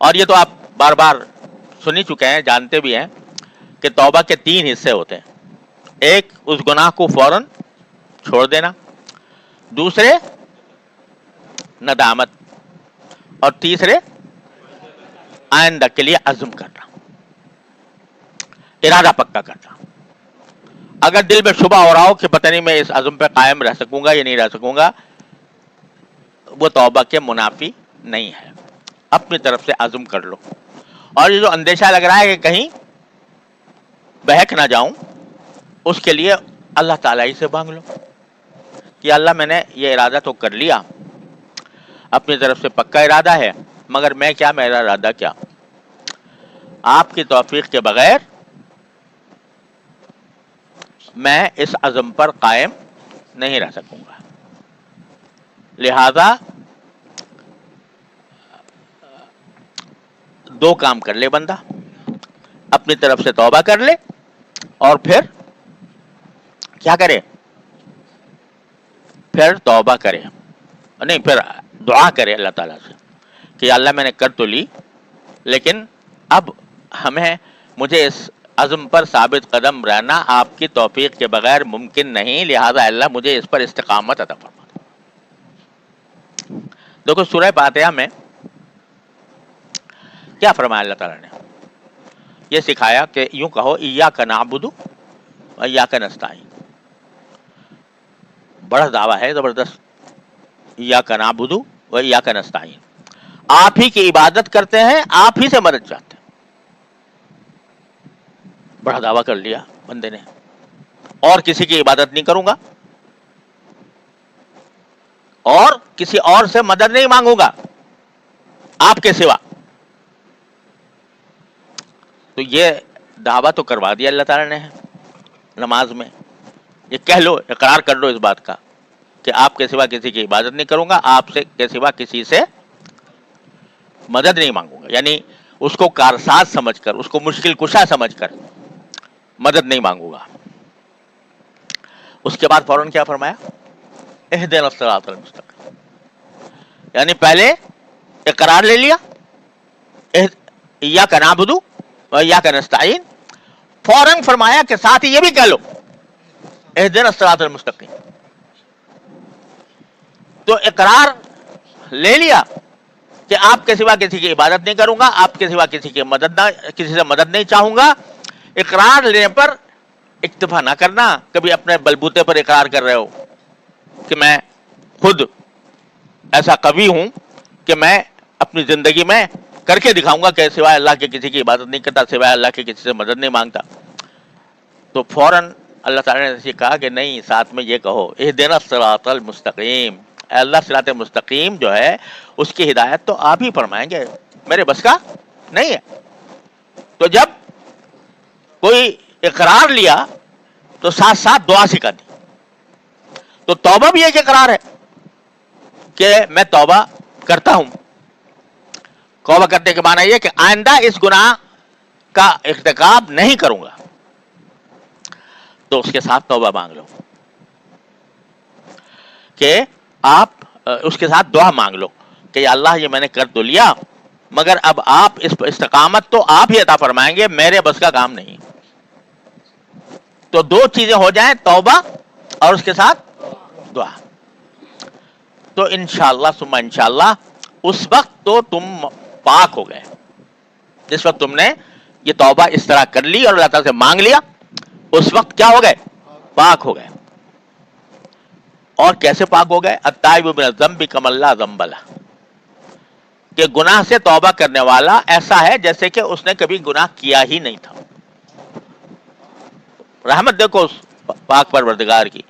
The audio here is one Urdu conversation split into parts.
اور یہ تو آپ بار بار سن ہی چکے ہیں، جانتے بھی ہیں کہ توبہ کے 3 حصے ہوتے ہیں. ایک اس گناہ کو فوراً چھوڑ دینا، دوسرے ندامت، اور تیسرے آئندہ کے لیے عزم کرنا، ارادہ پکا کرنا. اگر دل میں شبہ ہو رہا ہو کہ پتہ نہیں میں اس عزم پہ قائم رہ سکوں گا یا نہیں رہ سکوں گا، وہ توبہ کے منافی نہیں ہے. اپنی طرف سے عزم کر لو. اور یہ جو اندیشہ لگ رہا ہے کہ کہیں بہک نہ جاؤں، اس کے لیے اللہ تعالیٰ ہی سے مانگ لو کہ اللہ میں نے یہ ارادہ تو کر لیا، اپنی طرف سے پکا ارادہ ہے، مگر میں کیا، میرا ارادہ کیا، آپ کی توفیق کے بغیر میں اس عزم پر قائم نہیں رہ سکوں گا. لہذا 2 کام کر لے بندہ، اپنی طرف سے توبہ کر لے، اور پھر کیا کرے، پھر توبہ کرے، نہیں پھر دعا کرے اللہ تعالیٰ سے کہ اللہ میں نے کر تو لی، لیکن اب مجھے اس عزم پر ثابت قدم رہنا آپ کی توفیق کے بغیر ممکن نہیں، لہذا اللہ مجھے اس پر استقامت عطا فرما. دیکھو سورہ فاتحہ میں کیا فرمایا اللہ تعالیٰ نے، یہ سکھایا کہ یوں کہو ایاک نعبد و ایاک نستعین. بڑا دعویٰ ہے زبردست، ایاک نعبد و ایاک نستعین، آپ ہی کی عبادت کرتے ہیں، آپ ہی سے مدد چاہتے ہیں. بڑا دعویٰ کر لیا بندے نے، اور کسی کی عبادت نہیں کروں گا، اور کسی اور سے مدد نہیں مانگوں گا آپ کے سوا. تو یہ دعویٰ تو کروا دیا اللہ تعالیٰ نے نماز میں. یہ کہہ لو، اقرار کر لو اس بات کا کہ آپ کے سوا کسی کی عبادت نہیں کروں گا، آپ سے کے سوا کسی سے مدد نہیں مانگوں گا، یعنی اس کو کارساز سمجھ کر، اس کو مشکل کشا سمجھ کر مدد نہیں مانگوں گا. اس کے بعد فوراً کیا فرمایا، اہدنا الصراط المستقیم، یعنی پہلے اقرار لے لیا ایاک نعبد و ایاک نستعین، فوراً فرمایا کہ ساتھ ہی یہ بھی کہہ لو اہدنا الصراط المستقیم. تو اقرار لے لیا کہ آپ کے سوا کسی کی عبادت نہیں کروں گا، آپ کے سوا کسی سے مدد نہیں چاہوں گا. اقرار لینے پر اکتفا نہ کرنا، کبھی اپنے بلبوتے پر اقرار کر رہے ہو کہ میں خود ایسا قوی ہوں کہ میں اپنی زندگی میں کر کے دکھاؤں گا کہ سوائے اللہ کے کسی کی عبادت نہیں کرتا، سوائے اللہ کے کسی سے مدد نہیں مانگتا. تو فوراً اللہ تعالیٰ نے کہا کہ نہیں، ساتھ میں یہ کہو اہدنا الصراط المستقیم، اے اللہ صراط مستقیم جو ہے اس کی ہدایت تو آپ ہی فرمائیں گے، میرے بس کا نہیں ہے. تو جب کوئی اقرار لیا تو ساتھ ساتھ دعا سکھا دی. تو توبہ بھی ایک اقرار ہے کہ میں توبہ کرتا ہوں. توبہ کرنے کے معنی یہ کہ آئندہ اس گناہ کا ارتکاب نہیں کروں گا. تو اس کے ساتھ توبہ مانگ لو کہ آپ اس کے ساتھ دعا مانگ لو کہ یا اللہ یہ میں نے کر تو لیا، مگر اب آپ اس استقامت تو آپ ہی عطا فرمائیں گے، میرے بس کا کام نہیں. تو 2 چیزیں ہو جائیں، توبہ اور اس کے ساتھ دعا. تو انشاءاللہ ثم انشاءاللہ اس وقت تو تم پاک ہو گئے، جس وقت تم نے یہ توبہ اس طرح کر لی اور اللہ تعالیٰ سے مانگ لیا، اس وقت کیا ہو گئے، پاک ہو گئے. اور کیسے پاک ہو گئے، التائب من الذنب کمن لا ذنب لہ، کہ گناہ سے توبہ کرنے والا ایسا ہے جیسے کہ اس نے کبھی گناہ کیا ہی نہیں تھا. رحمت دیکھو اس پاک پروردگار کی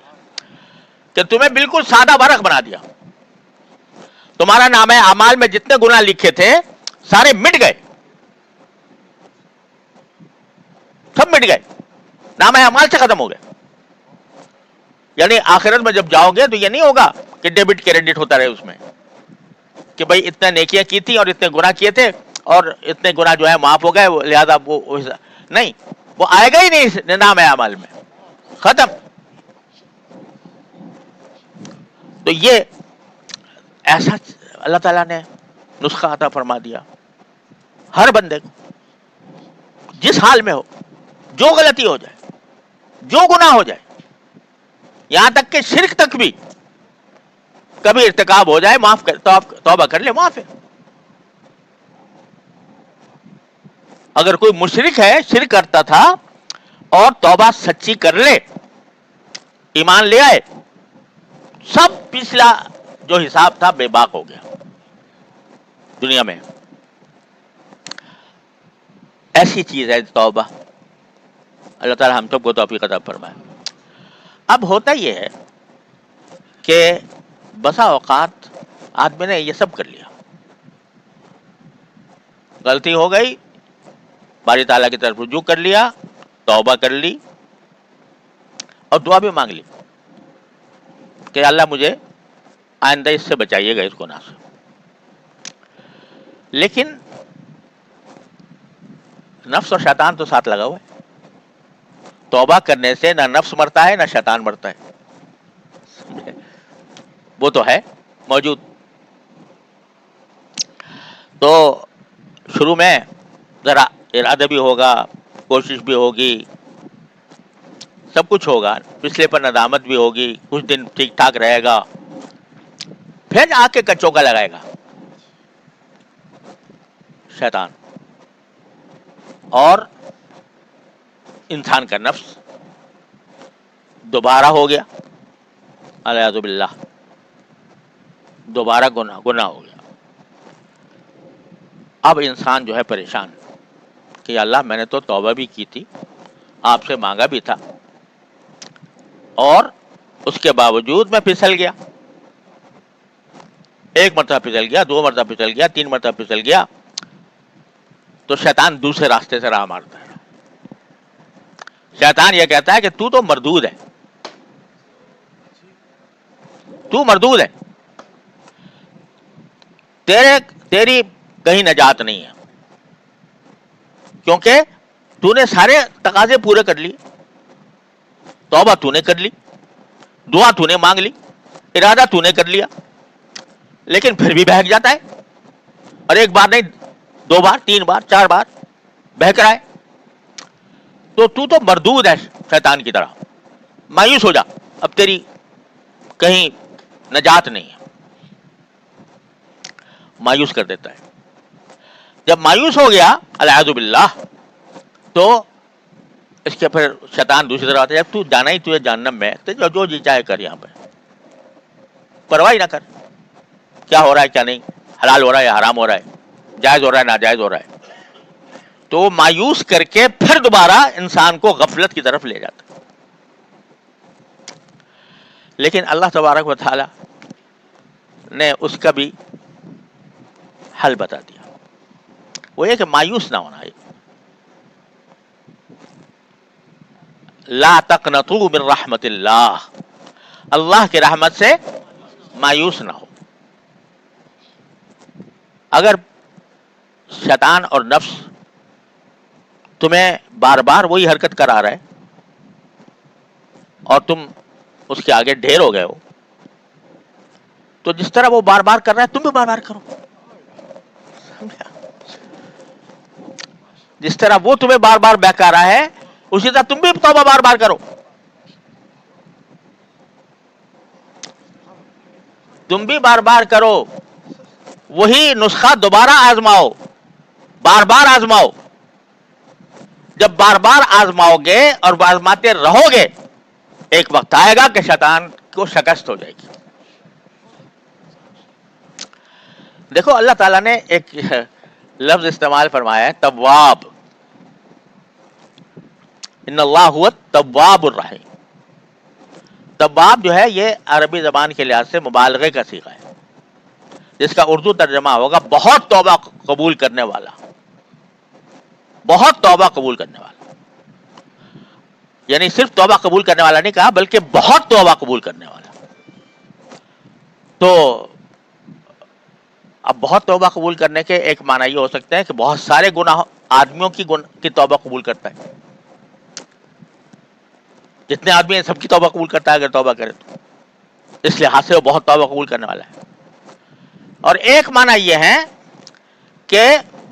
کہ تمہیں بالکل سادہ برق بنا دیا. تمہارا نام اعمال میں جتنے گناہ لکھے تھے سارے مٹ گئے، سب مٹ گئے، نام اعمال سے ختم ہو گئے. یعنی آخرت میں جب جاؤ گے تو یہ نہیں ہوگا کہ ڈیبٹ کریڈٹ ہوتا رہے اس میں کہ بھائی اتنے نیکیاں کی تھی اور اتنے گناہ کیے تھے اور اتنے گناہ جو ہے معاف ہو گئے، لہذا وہ نہیں، وہ آئے گا ہی نہیں نام اعمال میں، ختم. تو یہ ایسا اللہ تعالیٰ نے نسخہ عطا فرما دیا ہر بندے کو جس حال میں ہو، جو غلطی ہو جائے، جو گناہ ہو جائے، یہاں تک کہ شرک تک بھی کبھی ارتکاب ہو جائے، معاف کر، توبہ کر لے، معاف ہے. اگر کوئی مشرک ہے، شرک کرتا تھا اور توبہ سچی کر لے، ایمان لے آئے، سب پچھلا جو حساب تھا بے باک ہو گیا دنیا میں. ایسی چیز ہے توبہ. اللہ تعالی ہم سب کو توفیق عطا فرمائے. اب ہوتا یہ ہے کہ بسا اوقات آدمی نے یہ سب کر لیا، غلطی ہو گئی، باری تعالیٰ کی طرف رجوع کر لیا، توبہ کر لی اور دعا بھی مانگ لی کہ اللہ مجھے آئندہ اس سے بچائیے گا، اس گناہ سے. لیکن نفس اور شیطان تو ساتھ لگا ہوا ہے. توبہ کرنے سے نہ نفس مرتا ہے نہ شیطان مرتا ہے، وہ تو ہے موجود. تو شروع میں ذرا ارادہ بھی ہوگا، کوشش بھی ہوگی، سب کچھ ہوگا، پچھلے پر ندامت بھی ہوگی، کچھ دن ٹھیک ٹھاک رہے گا، پھر آ کے کچوکا لگائے گا شیطان اور انسان کا نفس. دوبارہ ہو گیا الیاذ باللہ، دوبارہ گناہ ہو گیا. اب انسان جو ہے پریشان کہ اللہ میں نے تو توبہ بھی کی تھی، آپ سے مانگا بھی تھا، اور اس کے باوجود میں پھسل گیا. ایک مرتبہ پھسل گیا، دو مرتبہ پھسل گیا، تین مرتبہ پھسل گیا، تو شیطان دوسرے راستے سے راہ مارتا ہے. شیطان یہ کہتا ہے کہ تو مردود ہے، تو مردود ہے، تیری کہیں نجات نہیں ہے، کیونکہ تو نے سارے تقاضے پورے کر لیے، توبہ تو نے کر لی، دعا تو نے مانگ لی، ارادہ تو نے کر لیا، لیکن پھر بھی بہک جاتا ہے. اور ایک بار نہیں، دو بار، تین بار، چار بار بہک رہا ہے. تو مردود ہے شیطان کی طرح. مایوس ہو جا، اب تیری کہیں نجات نہیں ہے. مایوس کر دیتا ہے. جب مایوس ہو گیا الیاذ باللہ، تو اس کے پھر شیطان دوسری طرف آتا ہے، تو جانا ہی تجھے جہنم میں، تو جو جی چاہے کر، یہاں پہ پرواہ ہی نہ کر کیا ہو رہا ہے کیا نہیں، حلال ہو رہا ہے یا حرام ہو رہا ہے، جائز ہو رہا ہے ناجائز ہو رہا ہے. تو مایوس کر کے پھر دوبارہ انسان کو غفلت کی طرف لے جاتا. لیکن اللہ تبارک و تعالی نے اس کا بھی حل بتا دیا. وہ یہ کہ مایوس نہ ہونا ہے. لا تقنطوا من رحمت اللہ، اللہ کی رحمت سے مایوس نہ ہو. اگر شیطان اور نفس تمہیں بار بار وہی حرکت کرا رہا ہے اور تم اس کے آگے ڈھیر ہو گئے ہو، تو جس طرح وہ بار بار کر رہا ہے تم بھی بار بار کرو. جس طرح وہ تمہیں بار بار بہکا رہا ہے، اسی طرح تم بھی توبہ بار بار کرو. تم بھی بار بار کرو، وہی نسخہ دوبارہ آزماؤ، بار بار آزماؤ. جب بار بار آزماؤ گے اور آزماتے رہو گے، ایک وقت آئے گا کہ شیطان کو شکست ہو جائے گی. دیکھو اللہ تعالیٰ نے ایک لفظ استعمال فرمایا ہے، تواب. ان اللہ هو التواب الرحیم. تواب جو ہے یہ عربی زبان کے لحاظ سے مبالغے کا صیغہ ہے، جس کا اردو ترجمہ ہوگا بہت توبہ قبول کرنے والا. بہت توبہ قبول کرنے والا، یعنی صرف توبہ قبول کرنے والا نہیں کہا، بلکہ بہت توبہ قبول کرنے والا. تو اب بہت توبہ قبول کرنے کے ایک معنی یہ ہو سکتا ہے کہ بہت سارے گناہ آدمیوں کی توبہ قبول کرتا ہے. جتنے آدمی ہیں سب کی توبہ قبول کرتا ہے اگر توبہ کرے تو، اس لحاظ سے وہ بہت توبہ قبول کرنے والا ہے. اور ایک معنی یہ ہے کہ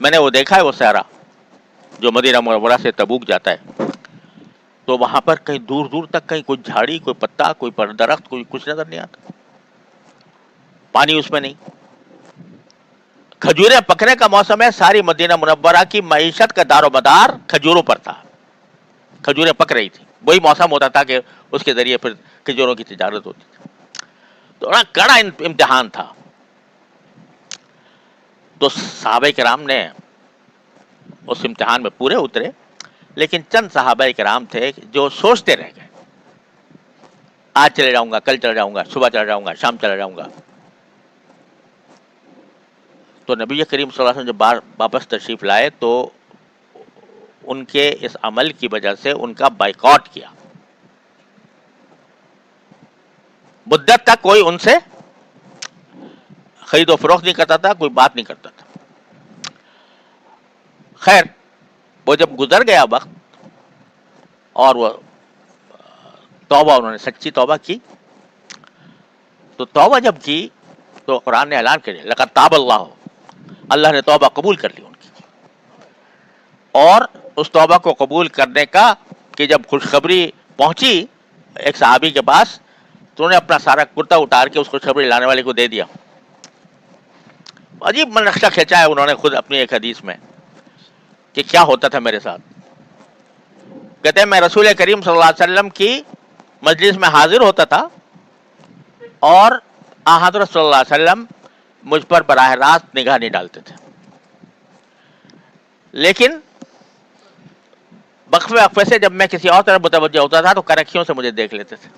میں نے وہ دیکھا ہے وہ صحرا جو مدینہ منورہ سے تبوک جاتا ہے، تو وہاں پر کہیں دور دور تک کہیں کوئی جھاڑی، کوئی پتا، کوئی درخت، کوئی کچھ نظر نہیں آتا، پانی اس میں نہیں. کھجوریں پکنے کا موسم ہے، ساری مدینہ منورہ کی معیشت کا دار و مدار کھجوروں پر تھا، کھجوریں پک رہی تھی، وہی موسم ہوتا تھا کہ اس کے ذریعے پھر کھجوروں کی تجارت ہوتی تھی. تو بڑا کڑا امتحان تھا. تو صحابہ کرام نے اس امتحان میں پورے اترے، لیکن چند صحابہ کرام تھے جو سوچتے رہ گئے، آج چلے جاؤں گا، کل چلا جاؤں گا، صبح چلا جاؤں گا، شام چلا جاؤں گا. تو نبی کریم صلی اللہ علیہ وسلم جب واپس تشریف لائے تو ان کے اس عمل کی وجہ سے ان کا بائیکاٹ کیا. مدت تک کوئی ان سے خرید و فروخت نہیں کرتا تھا، کوئی بات نہیں کرتا تھا. خیر، وہ جب گزر گیا وقت اور وہ توبہ، انہوں نے سچی توبہ کی، تو توبہ جب کی تو قرآن نے اعلان کر دیا لقد تاب اللہ، اللہ نے توبہ قبول کر لی ان کی. اور اس توبہ کو قبول کرنے کا کہ جب خوشخبری پہنچی ایک صحابی کے پاس، تو انہوں نے اپنا سارا کرتا اتار کے اس خوشخبری لانے والے کو دے دیا. عجیب نقشہ کھینچا ہے انہوں نے خود اپنی ایک حدیث میں کہ کیا ہوتا تھا میرے ساتھ. کہتے ہیں میں رسول کریم صلی اللہ علیہ وسلم کی مجلس میں حاضر ہوتا تھا اور حضرت صلی اللہ علیہ وسلم مجھ پر براہ راست نگاہ نہیں ڈالتے تھے، لیکن وقفے وقفے سے جب میں کسی اور طرف متوجہ ہوتا تھا تو کرکھیوں سے مجھے دیکھ لیتے تھے.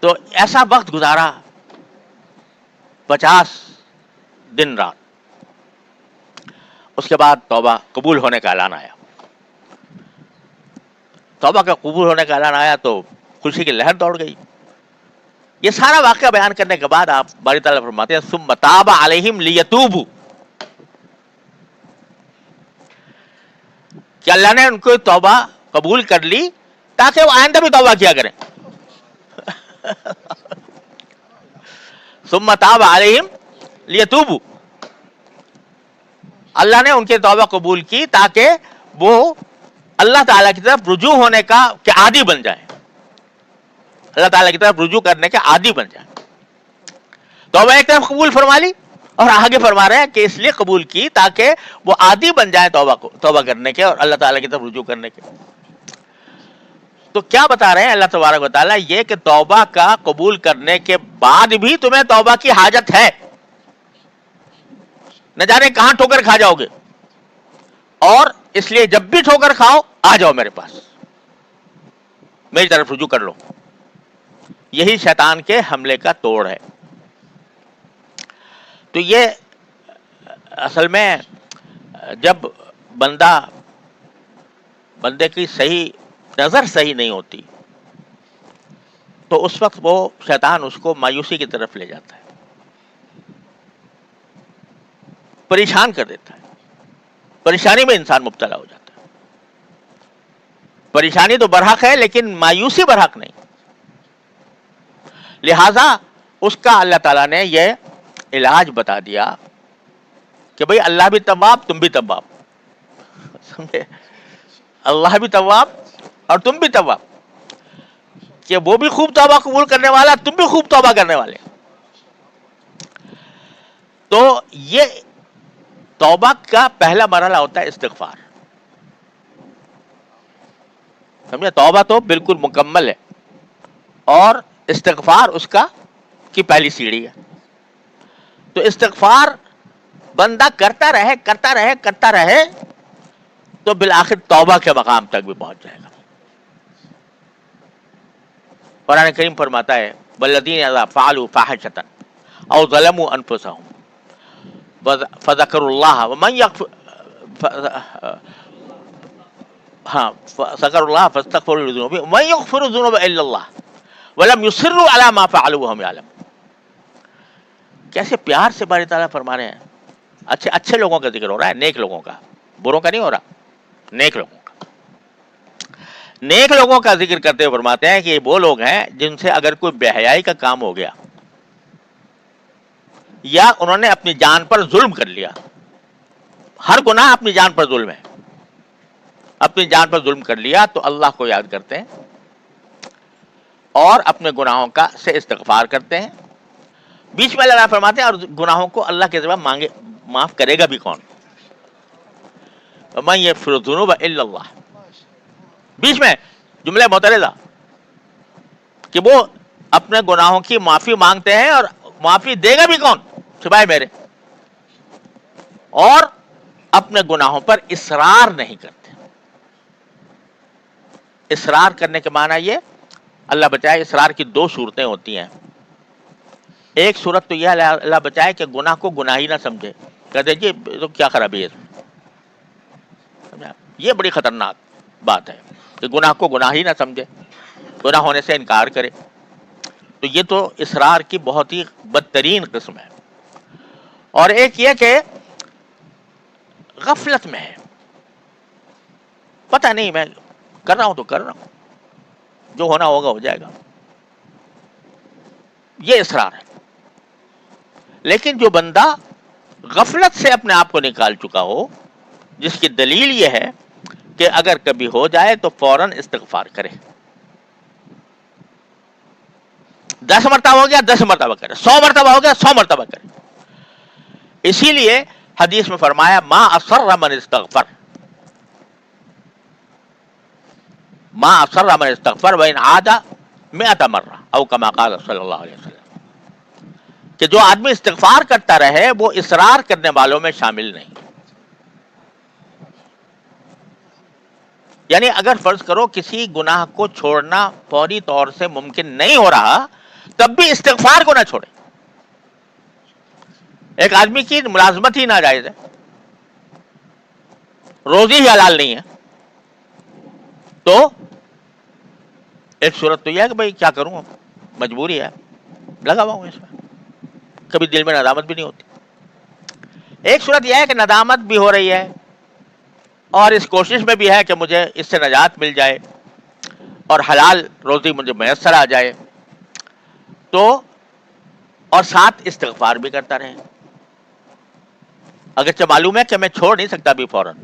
تو ایسا وقت گزارا 50 دن رات. اس کے بعد توبہ قبول ہونے کا اعلان آیا. توبہ کا قبول ہونے کا اعلان آیا تو خوشی کی لہر دوڑ گئی. یہ سارا واقعہ بیان کرنے کے بعد آپ باری تعالیٰ فرماتے ہیں ثم تاب علیہم لیتوبوا، کہ اللہ نے ان کو توبہ قبول کر لی تاکہ وہ آئندہ بھی توبہ کیا کریں. ثم تاب علیہم لیتوبوا، اللہ نے ان کی توبہ قبول کی تاکہ وہ اللہ تعالیٰ کی طرف رجوع ہونے کا کہ عادی بن جائیں، اللہ تعالیٰ کی طرف رجوع کرنے کے عادی بن جائیں. توبہ ایک طرف قبول فرما لی اور آگے فرما رہے ہیں کہ اس لیے قبول کی تاکہ وہ عادی بن جائیں توبہ کرنے کے اور اللہ تعالیٰ کی طرف رجوع کرنے کے. تو کیا بتا رہے ہیں اللہ تبارک و تعالیٰ؟ یہ کہ توبہ کا قبول کرنے کے بعد بھی تمہیں توبہ کی حاجت ہے، نہ جانے کہاں ٹھوکر کھا جاؤ گے، اور اس لیے جب بھی ٹھوکر کھاؤ آ جاؤ میرے پاس، میری طرف رجوع کر لو. یہی شیطان کے حملے کا توڑ ہے. تو یہ اصل میں جب بندے کی صحیح نظر صحیح نہیں ہوتی تو اس وقت وہ شیطان اس کو مایوسی کی طرف لے جاتا ہے، پریشان کر دیتا ہے، پریشانی میں انسان مبتلا ہو جاتا ہے. پریشانی تو برحق ہے لیکن مایوسی برحق نہیں. لہذا اس کا اللہ تعالیٰ نے یہ علاج بتا دیا کہ بھئی اللہ بھی تواب تم بھی تواب، سمجھے؟ اللہ بھی تواب اور تم بھی تواب، کہ وہ بھی خوب توبہ قبول کرنے والا، تم بھی خوب توبہ کرنے والے. تو یہ توبہ کا پہلا مرحلہ ہوتا ہے استغفار. سمجھے؟ توبہ تو بالکل مکمل ہے اور استغفار اس کا کی پہلی سیڑھی ہے. تو استغفار بندہ کرتا رہے تو بالآخر توبہ کے مقام تک بھی پہنچ جائے گا. قرآن کریم فرماتا ہے والذین اذا فعلوا فاحشۃ او ظلموا انفسهم فذكروا الله ومن فذكروا الله فاستغفروا لذنوبهم ومن يغفر الذنوب الا الله ولم يصروا على ما فعلوا وهم يعلمون. کیسے پیار سے باری تعالیٰ فرما رہے ہیں. اچھے لوگوں کا ذکر ہو رہا ہے، نیک لوگوں کا، بروں کا نہیں ہو رہا، نیک لوگوں کا. نیک لوگوں کا ذکر کرتے ہوئے فرماتے ہیں کہ وہ لوگ ہیں جن سے اگر کوئی بے حیائی کا کام ہو گیا یا انہوں نے اپنی جان پر ظلم کر لیا. ہر گناہ اپنی جان پر ظلم ہے. اپنی جان پر ظلم کر لیا تو اللہ کو یاد کرتے ہیں اور اپنے گناہوں کا سے استغفار کرتے ہیں. بیچ میں اللہ تعالیٰ فرماتے ہیں اور گناہوں کو اللہ کے ذریعے مانگے معاف کرے گا بھی کون؟ وَمَن يَغْفِرُ الذُّنُوبَ إِلَّا اللَّهُ. بیچ میں جملہ معترضہ کہ وہ اپنے گناہوں کی معافی مانگتے ہیں اور معافی دے گا بھی کون سوائے میرے، اور اپنے گناہوں پر اصرار نہیں کرتے. اصرار کرنے کے معنی یہ، اللہ بچائے، اصرار کی دو صورتیں ہوتی ہیں. ایک صورت تو یہ اللہ بچائے کہ گناہ کو گناہ ہی نہ سمجھے، کہتے جی تو کیا خرابی ہے اس میں. یہ بڑی خطرناک بات ہے کہ گناہ کو گناہ ہی نہ سمجھے، گناہ ہونے سے انکار کرے. تو یہ تو اصرار کی بہت ہی بدترین قسم ہے. اور ایک یہ کہ غفلت میں ہے، پتہ نہیں میں کر رہا ہوں تو کر رہا ہوں، جو ہونا ہوگا ہو جائے گا، یہ اصرار ہے. لیکن جو بندہ غفلت سے اپنے آپ کو نکال چکا ہو، جس کی دلیل یہ ہے کہ اگر کبھی ہو جائے تو فوراً استغفار کرے. 10 مرتبہ ہو گیا 10 مرتبہ کرے، 100 مرتبہ ہو گیا 100 مرتبہ کرے. اسی لیے حدیث میں فرمایا ما اصر من استغفر، ما اصر من استغفر وان عاد 100 مرہ او کما قال صلی اللہ علیہ وسلم، کہ جو آدمی استغفار کرتا رہے وہ اصرار کرنے والوں میں شامل نہیں. یعنی اگر فرض کرو کسی گناہ کو چھوڑنا فوری طور سے ممکن نہیں ہو رہا، تب بھی استغفار کو نہ چھوڑے. ایک آدمی کی ملازمت ہی ناجائز ہے، روزی ہی حلال نہیں ہے، تو ایک صورت تو یہ ہے کہ بھائی کیا کروں، مجبوری ہے، لگا ہوا ہوں اس میں، کبھی دل میں ندامت بھی نہیں ہوتی. ایک صورت یہ ہے کہ ندامت بھی ہو رہی ہے اور اس کوشش میں بھی ہے کہ مجھے اس سے نجات مل جائے اور حلال روزی مجھے میسر آ جائے، تو اور ساتھ استغفار بھی کرتا رہے. اگرچہ معلوم ہے کہ میں چھوڑ نہیں سکتا بھی فوراً،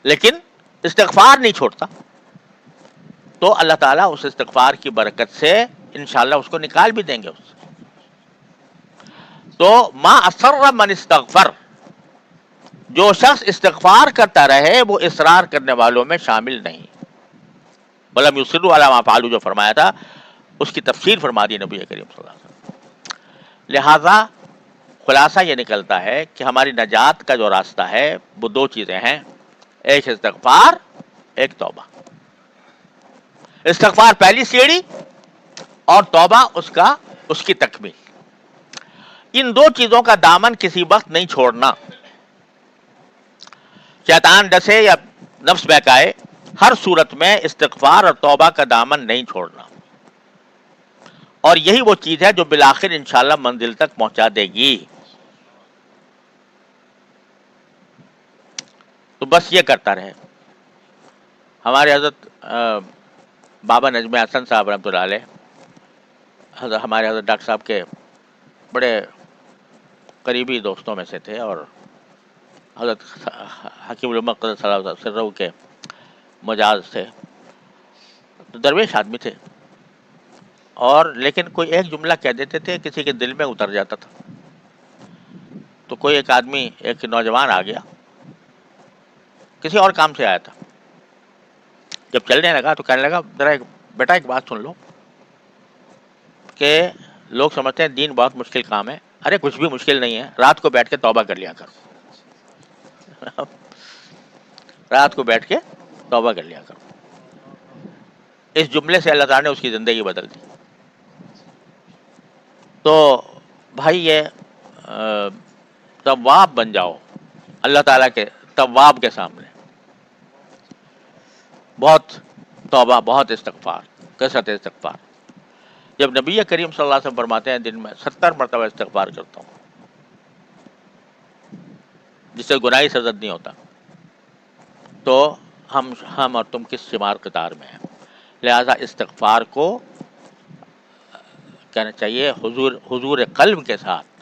لیکن استغفار نہیں چھوڑتا، تو اللہ تعالیٰ اس استغفار کی برکت سے انشاءاللہ اس کو نکال بھی دیں گے اس سے. تو ما اصر من استغفر، جو شخص استغفار کرتا رہے وہ اصرار کرنے والوں میں شامل نہیں. ولم یصروا علی ما فعلوا جو فرمایا تھا اس کی تفسیر فرما دی نبی کریم صلی اللہ علیہ وسلم. لہذا خلاصہ یہ نکلتا ہے کہ ہماری نجات کا جو راستہ ہے وہ دو چیزیں ہیں، ایک استغفار، ایک توبہ. استغفار پہلی سیڑھی اور توبہ اس کی تکمیل. ان دو چیزوں کا دامن کسی وقت نہیں چھوڑنا. شیطان ڈسے یا نفس بہکائے، ہر صورت میں استغفار اور توبہ کا دامن نہیں چھوڑنا. اور یہی وہ چیز ہے جو بالآخر انشاءاللہ منزل تک پہنچا دے گی. تو بس یہ کرتا رہے. ہمارے حضرت بابا نجم حسن صاحب رحمۃ اللہ علیہ، ہمارے حضرت ڈاکٹر صاحب کے بڑے قریبی دوستوں میں سے تھے، اور حضرت حکیم الامت قدس صلی اللہ علیہ وسلم کے مجاز تھے. تو درویش آدمی تھے، اور لیکن کوئی ایک جملہ کہہ دیتے تھے کسی کے دل میں اتر جاتا تھا. تو کوئی ایک آدمی، ایک نوجوان آ گیا، کسی اور کام سے آیا تھا. جب چلنے لگا تو کہنے لگا ذرا بیٹا ایک بات سن لو، کہ لوگ سمجھتے ہیں دین بہت مشکل کام ہے. ارے کچھ بھی مشکل نہیں ہے، رات کو بیٹھ کے توبہ کر لیا کرو. رات کو بیٹھ کے توبہ کر لیا کرو. اس جملے سے اللہ تعالیٰ نے اس کی زندگی بدل دی. تو بھائی یہ تواب بن جاؤ اللہ تعالیٰ کے تواب کے سامنے. بہت توبہ، بہت استغفار، کثرت استغفار. جب نبی کریم صلی اللہ علیہ وسلم فرماتے ہیں دن میں 70 مرتبہ استغفار کرتا ہوں، جس سے گناہی سرزد نہیں ہوتا، تو ہم اور تم کس شمار قطار میں ہیں. لہذا استغفار کو کہنا چاہیے حضور قلب کے ساتھ